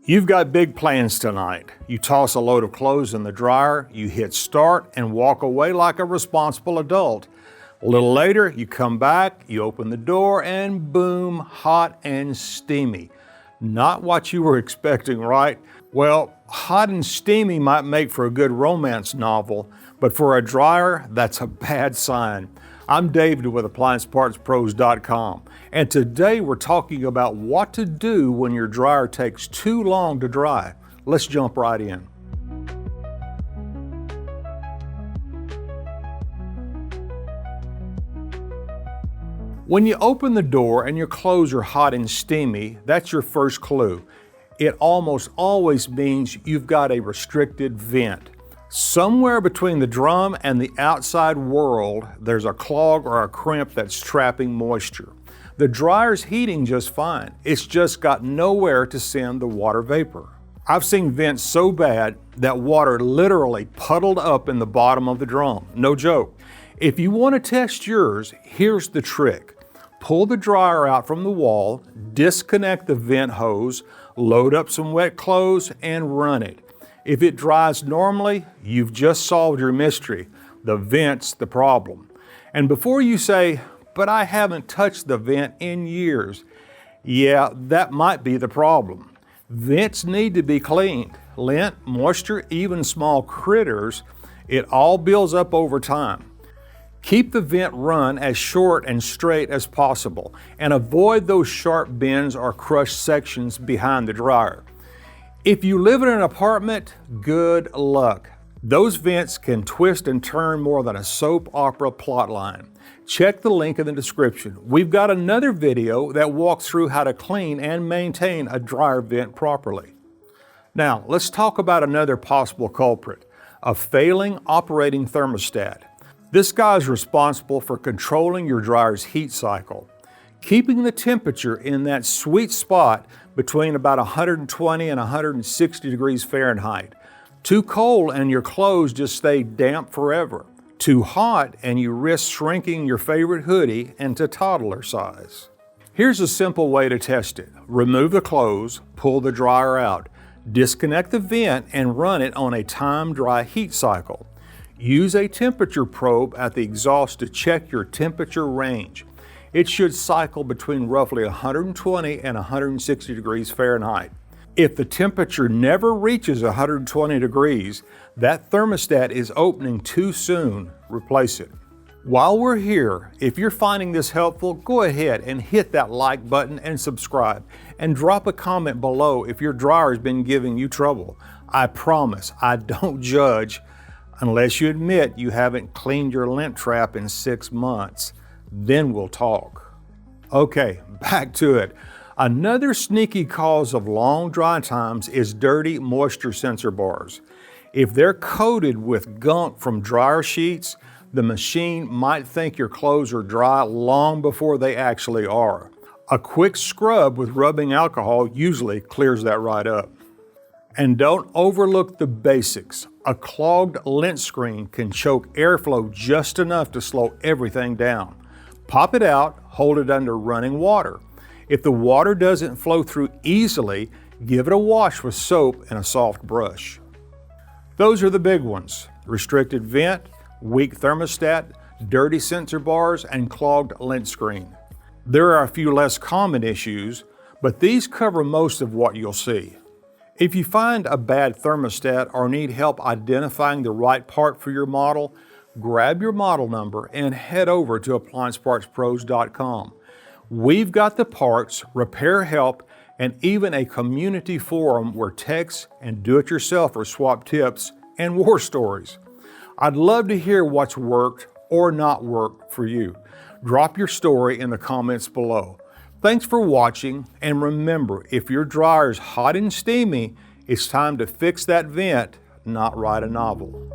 You've got big plans tonight. You toss a load of clothes in the dryer, you hit start and walk away like a responsible adult. A little later, you come back, you open the door, and boom, hot and steamy. Not what you were expecting, right? Well, hot and steamy might make for a good romance novel, but for a dryer, that's a bad sign. I'm David with AppliancePartsPros.com, and today we're talking about what to do when your dryer takes too long to dry. Let's jump right in. When you open the door and your clothes are hot and steamy, that's your first clue. It almost always means you've got a restricted vent. Somewhere between the drum and the outside world, there's a clog or a crimp that's trapping moisture. The dryer's heating just fine. It's just got nowhere to send the water vapor. I've seen vents so bad that water literally puddled up in the bottom of the drum. No joke. If you want to test yours, here's the trick. Pull the dryer out from the wall, disconnect the vent hose, load up some wet clothes, and run it. If it dries normally, you've just solved your mystery. The vent's the problem. And before you say, but I haven't touched the vent in years, yeah, that might be the problem. Vents need to be cleaned. Lint, moisture, even small critters, it all builds up over time. Keep the vent run as short and straight as possible, and avoid those sharp bends or crushed sections behind the dryer. If you live in an apartment, good luck. Those vents can twist and turn more than a soap opera plotline. Check the link in the description. We've got another video that walks through how to clean and maintain a dryer vent properly. Now, let's talk about another possible culprit, a failing operating thermostat. This guy is responsible for controlling your dryer's heat cycle, keeping the temperature in that sweet spot between about 120 and 160 degrees Fahrenheit. Too cold and your clothes just stay damp forever. Too hot and you risk shrinking your favorite hoodie into toddler size. Here's a simple way to test it. Remove the clothes, pull the dryer out, disconnect the vent and run it on a time dry heat cycle. Use a temperature probe at the exhaust to check your temperature range. It should cycle between roughly 120 and 160 degrees Fahrenheit. If the temperature never reaches 120 degrees, that thermostat is opening too soon. Replace it. While we're here, if you're finding this helpful, go ahead and hit that like button and subscribe, and drop a comment below if your dryer has been giving you trouble. I promise I don't judge unless you admit you haven't cleaned your lint trap in 6 months. Then we'll talk. Okay, back to it. Another sneaky cause of long dry times is dirty moisture sensor bars. If they're coated with gunk from dryer sheets, the machine might think your clothes are dry long before they actually are. A quick scrub with rubbing alcohol usually clears that right up. And don't overlook the basics. A clogged lint screen can choke airflow just enough to slow everything down. Pop it out, hold it under running water. If the water doesn't flow through easily, give it a wash with soap and a soft brush. Those are the big ones: restricted vent, weak thermostat, dirty sensor bars, and clogged lint screen. There are a few less common issues, but these cover most of what you'll see. If you find a bad thermostat or need help identifying the right part for your model, grab your model number and head over to AppliancePartsPros.com. We've got the parts, repair help, and even a community forum where techs and do-it-yourselfers swap tips and war stories. I'd love to hear what's worked or not worked for you. Drop your story in the comments below. Thanks for watching, and remember, if your dryer's hot and steamy, it's time to fix that vent, not write a novel.